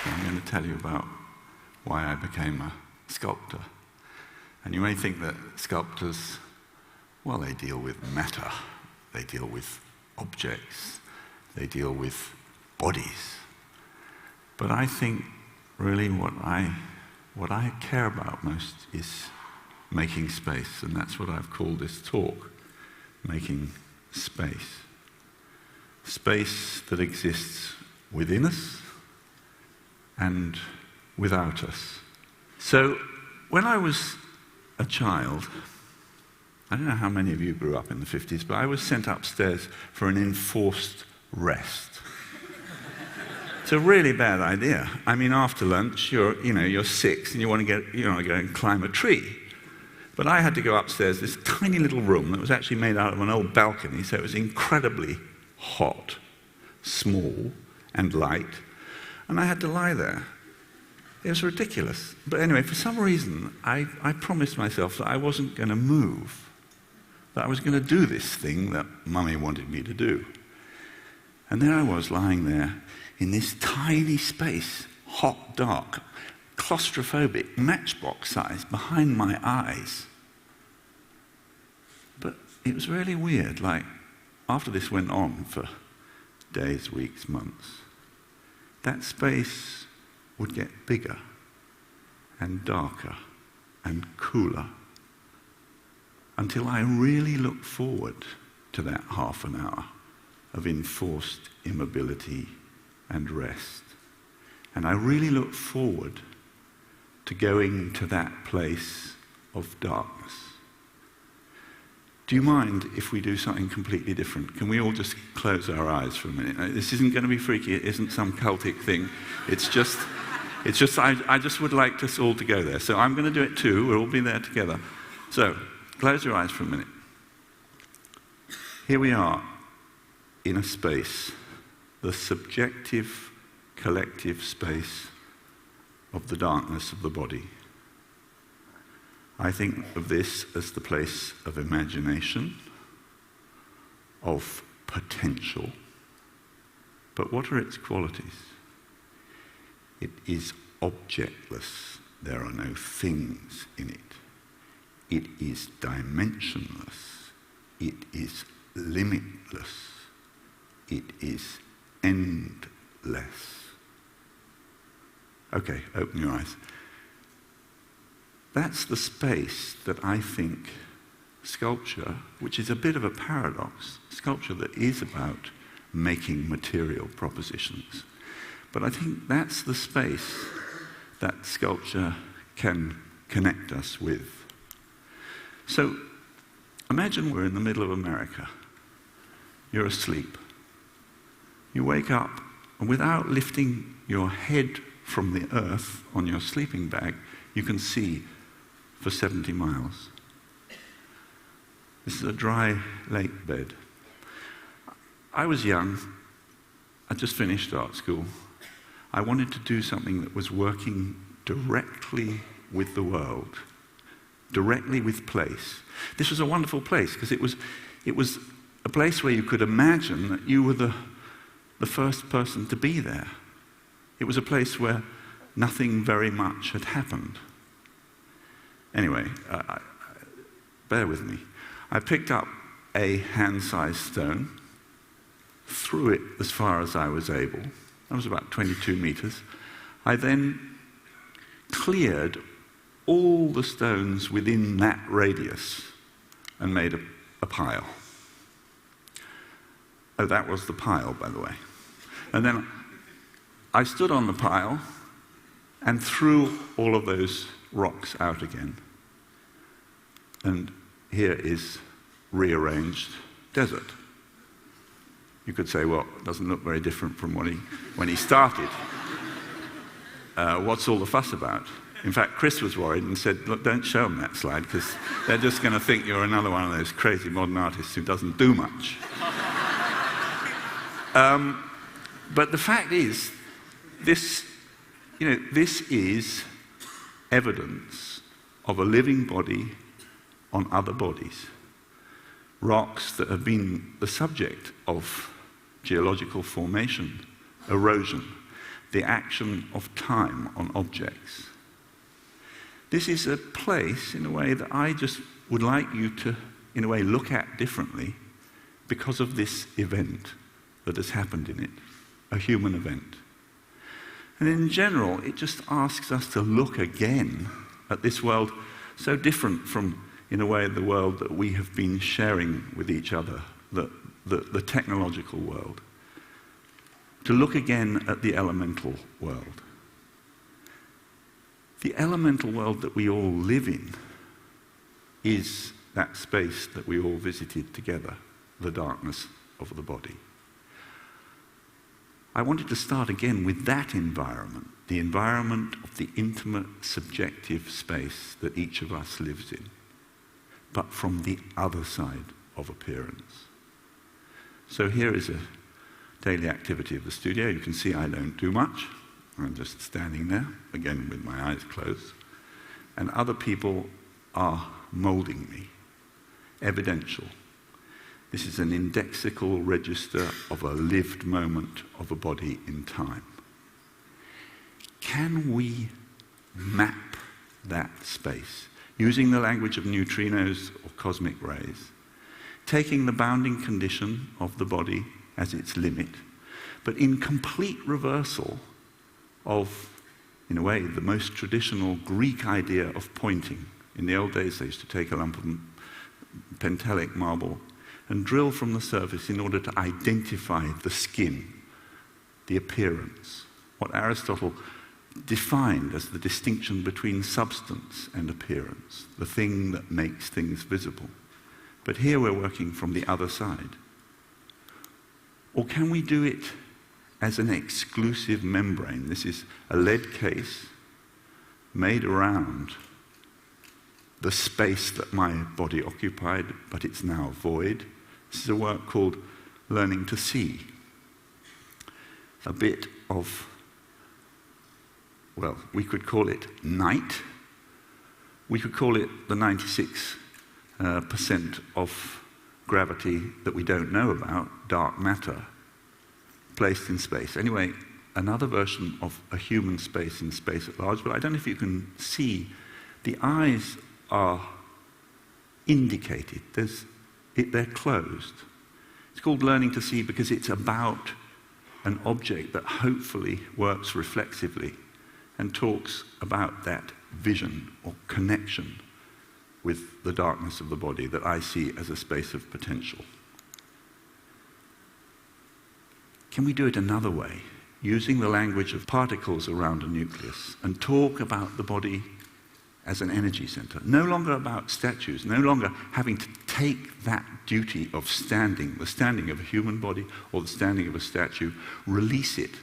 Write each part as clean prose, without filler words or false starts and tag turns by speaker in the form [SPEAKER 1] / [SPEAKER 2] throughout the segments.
[SPEAKER 1] I'm going to tell you about why I became a sculptor. And you may think that sculptors, well, they deal with matter, they deal with objects, they deal with bodies. But I think really what I care about most is making space, and that's what I've called this talk, making space. Space that exists within us and without us. So when I was a child, I don't know how many of you grew up in the 50s, but I was sent upstairs for an enforced rest. It's a really bad idea. I mean, after lunch, you're 6 and you want to go and climb a tree. But I had to go upstairs, this tiny little room that was actually made out of an old balcony, so it was incredibly hot, small, and light, and I had to lie there. It was ridiculous. But anyway, for some reason, I promised myself that I wasn't going to move, that I was going to do this thing that Mummy wanted me to do. And there I was lying there in this tiny space, hot, dark, claustrophobic, matchbox size, behind my eyes. But it was really weird, like, after this went on for days, weeks, months, that space would get bigger and darker and cooler until I really looked forward to that half an hour of enforced immobility and rest. And I really looked forward to going to that place of darkness. Do you mind if we do something completely different? Can we all just close our eyes for a minute? This isn't going to be freaky. It isn't some cultic thing. It's just I just would like us all to go there. So I'm going to do it too. We'll all be there together. So close your eyes for a minute. Here we are in a space, the subjective, collective space of the darkness of the body. I think of this as the place of imagination, of potential. But what are its qualities? It is objectless. There are no things in it. It is dimensionless. It is limitless. It is endless. Okay, open your eyes. That's the space that I think sculpture, which is a bit of a paradox, sculpture that is about making material propositions. But I think that's the space that sculpture can connect us with. So imagine we're in the middle of America. You're asleep. You wake up, and without lifting your head from the earth on your sleeping bag, you can see for 70 miles. This is a dry lake bed. I was young. I just finished art school. I wanted to do something that was working directly with the world, directly with place. This was a wonderful place because it was a place where you could imagine that you were the first person to be there. It was a place where nothing very much had happened. Anyway, bear with me. I picked up a hand-sized stone, threw it as far as I was able. That was about 22 meters. I then cleared all the stones within that radius and made a pile. Oh, that was the pile, by the way. And then I stood on the pile and threw all of those rocks out again. And here is rearranged desert. You could say, well, it doesn't look very different from when he started. What's all the fuss about? In fact, Chris was worried and said, look, don't show them that slide because they're just going to think you're another one of those crazy modern artists who doesn't do much. But the fact is, this is evidence of a living body on other bodies. Rocks that have been the subject of geological formation, erosion. the action of time on objects. This is a place, in a way, that I just would like you to, in a way, look at differently because of this event that has happened in it, a human event. And in general, it just asks us to look again at this world so different from, in a way, the world that we have been sharing with each other, the technological world. To look again at the elemental world. The elemental world that we all live in is that space that we all visited together, the darkness of the body. I wanted to start again with that environment, the environment of the intimate, subjective space that each of us lives in, but from the other side of appearance. So here is a daily activity of the studio. You can see I don't do much. I'm just standing there, again with my eyes closed. And other people are molding me, evidential. This is an indexical register of a lived moment of a body in time. Can we map that space using the language of neutrinos or cosmic rays, taking the bounding condition of the body as its limit, but in complete reversal of, in a way, the most traditional Greek idea of pointing. In the old days, they used to take a lump of pentelic marble and drill from the surface in order to identify the skin, the appearance, what Aristotle defined as the distinction between substance and appearance, the thing that makes things visible. But here we're working from the other side. Or can we do it as an exclusive membrane? This is a lead case made around the space that my body occupied, but it's now void. This is a work called Learning to See. A bit of, well, we could call it night. We could call it the 96% of gravity that we don't know about, dark matter, placed in space. Anyway, another version of a human space in space at large, but I don't know if you can see, the eyes are indicated. They're closed. It's called Learning to See because it's about an object that hopefully works reflexively and talks about that vision or connection with the darkness of the body that I see as a space of potential. Can we do it another way, using the language of particles around a nucleus, and talk about the body as an energy center? No longer about statues, no longer having to take that duty of standing, the standing of a human body or the standing of a statue, release it.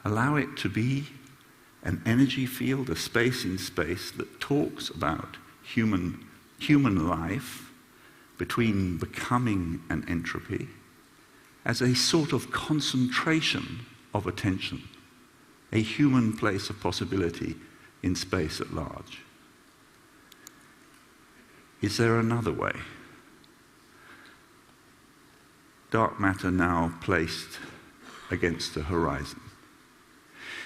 [SPEAKER 1] Allow it to be an energy field, a space in space that talks about human life between becoming and entropy as a sort of concentration of attention, a human place of possibility in space at large. Is there another way? Dark matter now placed against the horizon.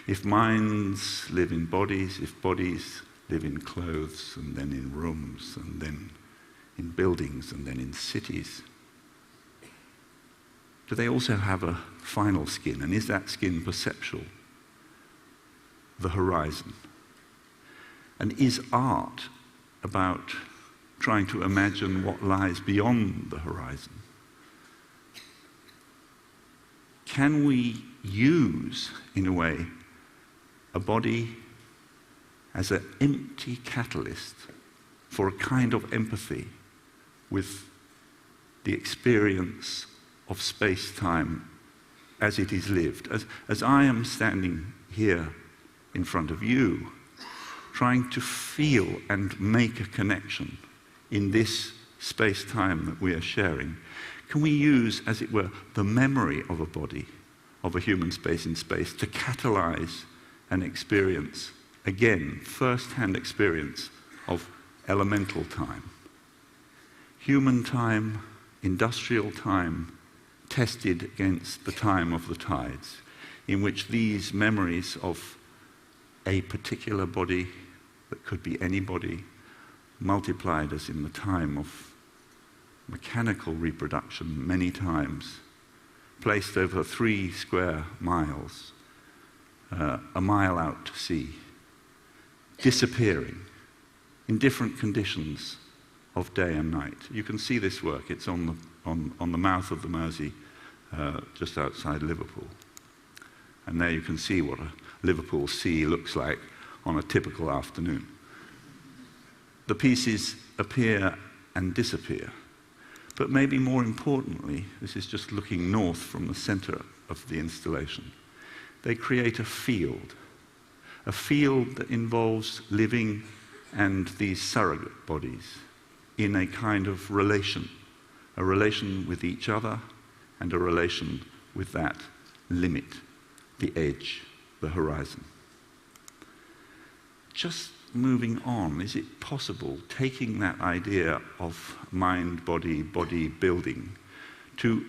[SPEAKER 1] If minds live in bodies, if bodies live in clothes, and then in rooms, and then in buildings, and then in cities, do they also have a final skin? And is that skin perceptual? The horizon. And is art about trying to imagine what lies beyond the horizon? Can we use, in a way, a body as an empty catalyst for a kind of empathy with the experience of space-time as it is lived? As I am standing here in front of you, trying to feel and make a connection in this space-time that we are sharing, can we use, as it were, the memory of a body, of a human space in space, to catalyze an experience, again, first-hand experience of elemental time? Human time, industrial time, tested against the time of the tides. in which these memories of a particular body, that could be any body, multiplied as in the time of mechanical reproduction many times, placed over 3 square miles, a mile out to sea, disappearing in different conditions of day and night. You can see this work. It's on the mouth of the Mersey, just outside Liverpool. And there you can see what a Liverpool sea looks like on a typical afternoon. The pieces appear and disappear. But maybe more importantly, this is just looking north from the center of the installation, they create a field that involves living and these surrogate bodies in a kind of relation, a relation with each other and a relation with that limit, the edge, the horizon. Just moving on, is it possible, taking that idea of mind, body, body building, to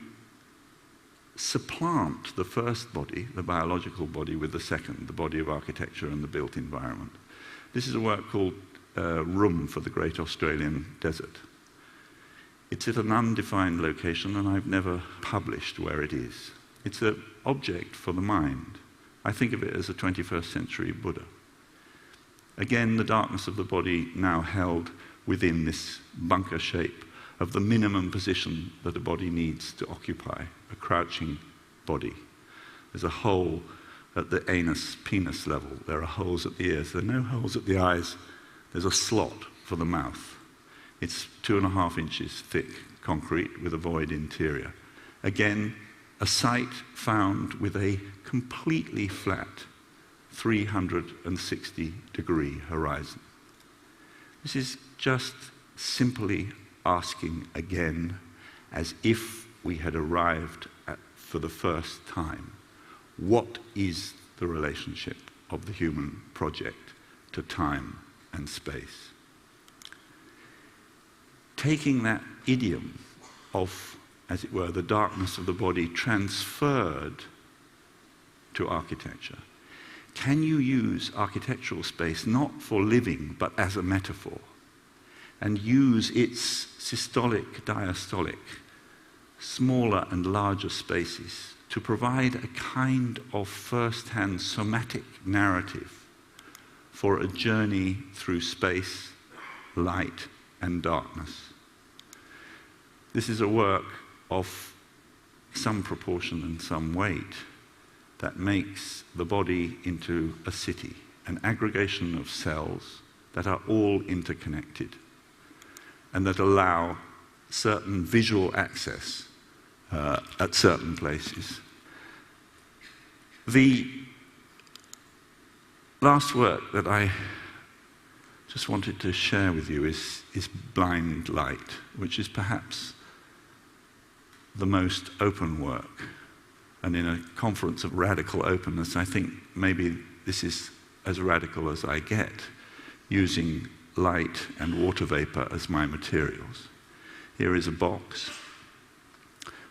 [SPEAKER 1] supplant the first body, the biological body, with the second, the body of architecture and the built environment? This is a work called Room for the Great Australian Desert. It's at an undefined location, and I've never published where it is. It's an object for the mind. I think of it as a 21st century Buddha. Again, the darkness of the body now held within this bunker shape of the minimum position that a body needs to occupy, a crouching body. There's a hole at the anus, penis level. There are holes at the ears. There are no holes at the eyes. There's a slot for the mouth. It's 2.5 inches thick concrete with a void interior. Again, a site found with a completely flat 360-degree horizon. This is just simply asking again, as if we had arrived at, for the first time, what is the relationship of the human project to time and space? Taking that idiom of, as it were, the darkness of the body transferred to architecture, can you use architectural space not for living but as a metaphor, and use its systolic, diastolic, smaller and larger spaces to provide a kind of first-hand somatic narrative for a journey through space, light, and darkness? This is a work of some proportion and some weight that makes the body into a city, an aggregation of cells that are all interconnected and that allow certain visual access at certain places. The last work that I just wanted to share with you is Blind Light, which is perhaps the most open work. And in a conference of radical openness, I think maybe this is as radical as I get, using light and water vapor as my materials. Here is a box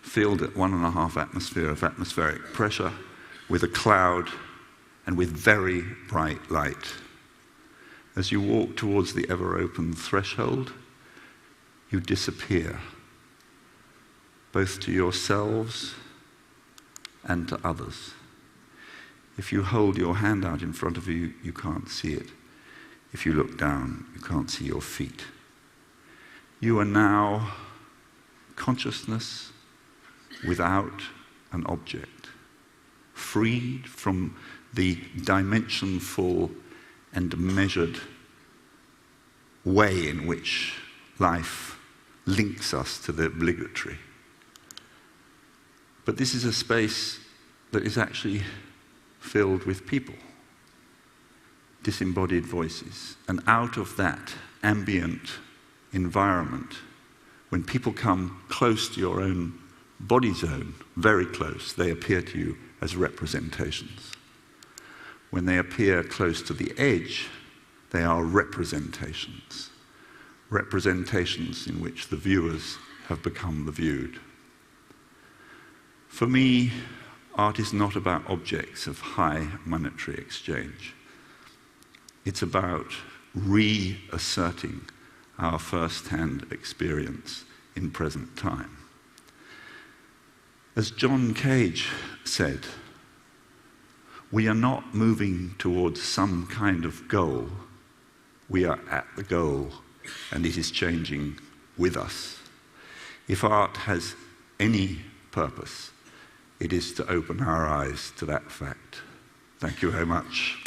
[SPEAKER 1] filled at 1.5 atmosphere of atmospheric pressure with a cloud and with very bright light. As you walk towards the ever-open threshold, you disappear, both to yourselves and to others. If you hold your hand out in front of you, you can't see it. If you look down, you can't see your feet. You are now consciousness without an object, freed from the dimensionful and measured way in which life links us to the obligatory. But this is a space that is actually filled with people, disembodied voices. And out of that ambient environment, when people come close to your own body zone, very close, they appear to you as representations. When they appear close to the edge, they are representations. Representations in which the viewers have become the viewed. For me, art is not about objects of high monetary exchange. It's about reasserting our first-hand experience in present time. As John Cage said, we are not moving towards some kind of goal. We are at the goal, and it is changing with us. If art has any purpose, it is to open our eyes to that fact. Thank you very much.